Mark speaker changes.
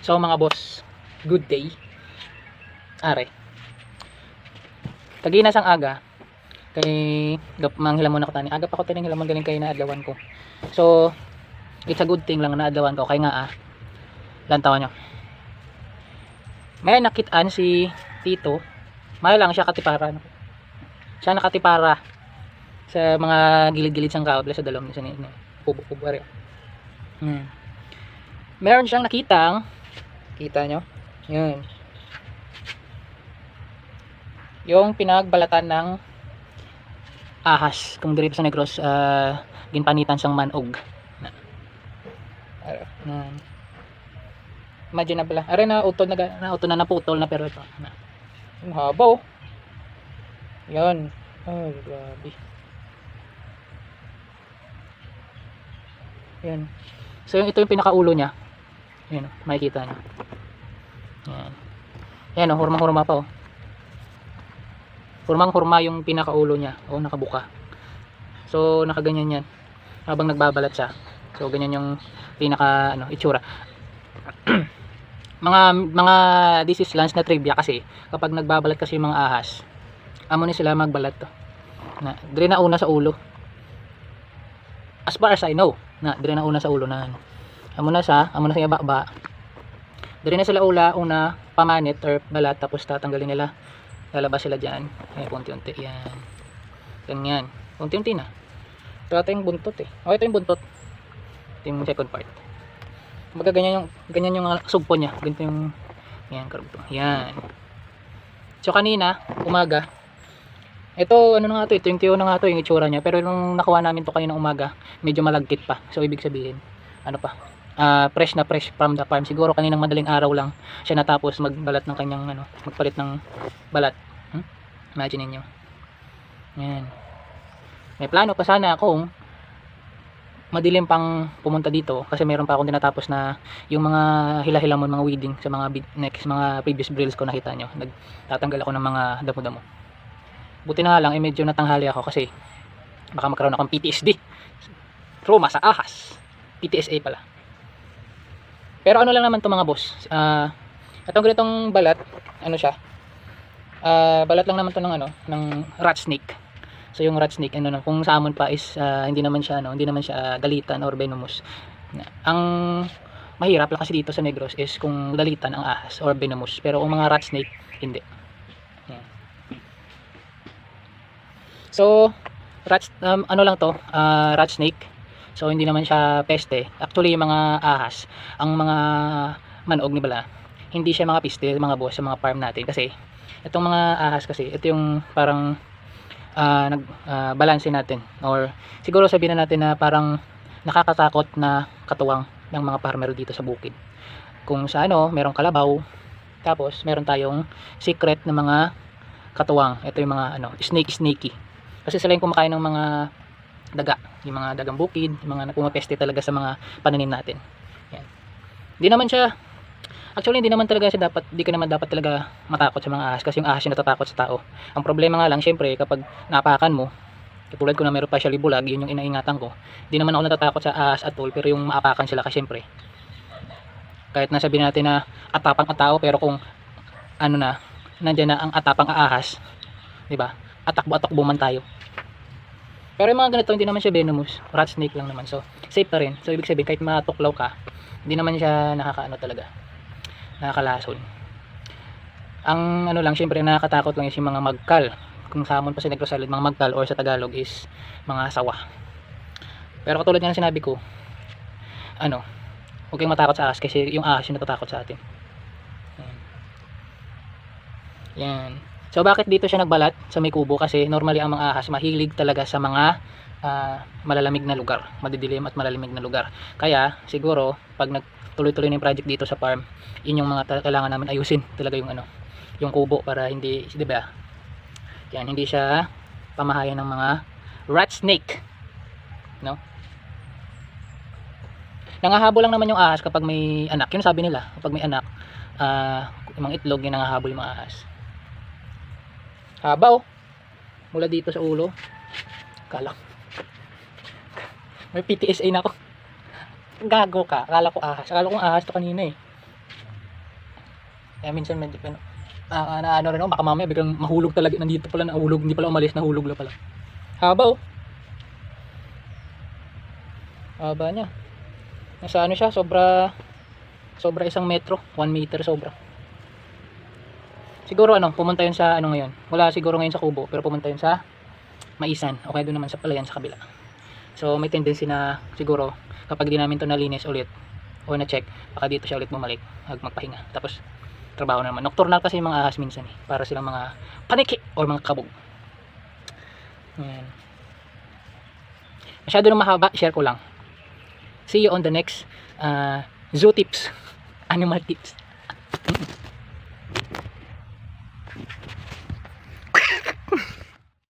Speaker 1: So mga boss, good day. Are. Kagina sang aga kay manghilamon ako tani. Aga pa ko tining hilamon galing kay naadlawan ko. So it's a good thing lang na naadlawan ko kay nga lantawan nyo. May nakitaan si Tito. May lang siya katipara. Siya nakatipara sa mga gilid-gilid sang kable sa dalom ni sa pubo-pubo ari. Meron siyang nakitang, kita nyo? Yun. Yung pinagbalatan ng ahas. Kung dito sa Negros, ginpanitan siyang manog. Imagine na pala. Are na utol na naputol na pero ito. Yung haba oh. Yan. Ay, grabe. Yan. So ito yung pinakaulo niya. Yan, makikita niyo. Yan. Yan oh, hurma-hurma pa oh. Hurmang-hurma yung pinakaulo niya. Oh, nakabuka. So nakaganyan yan habang nagbabalat siya. So ganyan yung pinaka itsura. mga this is lunch na trivia kasi kapag nagbabalat kasi yung mga ahas, amo ni sila magbalat to. Na dire na una sa ulo. As far as I know, na dire na una sa ulo na amo na sa ibaba. Dire na sila una pamanit or balat tapos tatanggalin nila. Lalabas sila diyan. Ay unti-unti yan. Ganyan. Unti-unti na. Ito yung buntot eh. Oh, ito yung buntot. Ito yung second part. Kumbaga ganyan yung sugpo niya. Ganito yung yan, karbuto. Yan. So kanina, umaga, ito ano na nga to, ito yung tiyo na nga to, yung itsura niya. Pero nung nakuha namin to kanina umaga, medyo malagkit pa. So ibig sabihin, ano pa? Fresh na fresh from the farm. Siguro kaninang madaling araw lang siya natapos magbalat ng kanyang magpalit ng balat. Imagine niyo. Yan. May plano pa sana akong madilim pang pumunta dito kasi meron pa akong tinatapos na yung mga hila-hilamon, mga weeding sa mga mga previous drills ko, nakita nyo. Nagtatanggal ako ng mga damo-damo. Buti na lang medyo natanghali ako kasi baka magkaroon akong PTSD. Trauma sa ahas. PTSA pala. Pero ano lang naman to mga boss. Itong ganitong balat, ano siya? Balat lang naman to ng rat snake. So yung rat snake kung sa amon pa is hindi naman siya galitan or venomous. Ang mahirap lang kasi dito sa Negros is kung galitan ang ahas or venomous, pero kung mga rat snake hindi. Yan. So rat rat snake. So hindi naman siya peste. Actually yung mga ahas, ang mga manog ni bala, hindi siya mga peste mga boss sa mga farm natin kasi itong mga ahas kasi ito yung parang balance natin, or siguro sabihin na natin na parang nakakatakot na katuwang ng mga farmer dito sa bukid. Kung sa merong kalabaw, tapos meron tayong secret na mga katuwang. Ito yung mga sneaky kasi sila yung kumakain ng mga daga, yung mga dagang bukid, yung mga pumapeste talaga sa mga pananim natin. Yan. Hindi ka naman dapat talaga matakot sa mga ahas kasi yung ahas yung natatakot sa tao. Ang problema nga lang syempre kapag naapakan mo, katulad ko na meron pa siya libulag, yun yung inaingatan ko. Hindi naman ako natatakot sa ahas at all, pero yung maapakan sila kasi syempre kahit nasabihin natin na atapang ang tao, pero kung nandiyan na ang atapang ahas, di ba? Atakbo man tayo. Pero yung mga ganito hindi naman siya venomous, rat snake lang naman, so safe pa rin. So ibig sabihin kahit matuklaw ka, hindi naman siya nakakalason. Ang lang syempre nakakatakot lang yung mga magkal. Kung sa amon pa sa Negros Island, mga magkal, or sa Tagalog is mga sawa. Pero katulad nga ng sinabi ko, huwag kayong matakot sa ahas kasi yung ahas yung natatakot sa atin. Yan. So bakit dito siya nagbalat sa may kubo? Kasi normally ang mga ahas mahilig talaga sa mga malalamig na lugar, madidilim at malalamig na lugar. Kaya siguro pag nagtuloy-tuloy na yung project dito sa farm, yun yung mga kailangan namin ayusin talaga yung kubo para hindi, di ba? Yan, hindi siya pamahayan ng mga rat snake, no? Nangahabol lang naman yung ahas kapag may anak. Yun sabi nila, kapag may anak, yung mga itlog yung nangahabol yung mga ahas. Haba oh, mula dito sa ulo. Kala may PTSA na ako. Gago ka, akala ko ahas to kanina eh. Kaya minsan medyo na ano rin ako, baka mamaya biglang mahulog talaga, nandito pala nahulog, hindi pala umalis, nahulog na pala. Haba oh. Haba niya. Nasa ano siya, sobra 1 metro, 1 meter sobra. Siguro ano, pumunta yun sa ano ngayon. Wala siguro ngayon sa Kubo, pero pumunta yun sa Maisan. O kaya doon naman sa Palayan sa kabila. So may tendency na siguro kapag di namin to nalinis ulit o na check, baka dito siya ulit bumalik, magpahinga. Tapos trabaho na naman. Nocturnal kasi yung mga ahas minsan eh. Para silang mga paniki or mga kabog. Ayan. Masyado na mahaba, share ko lang. See you on the next zoo tips, animal tips.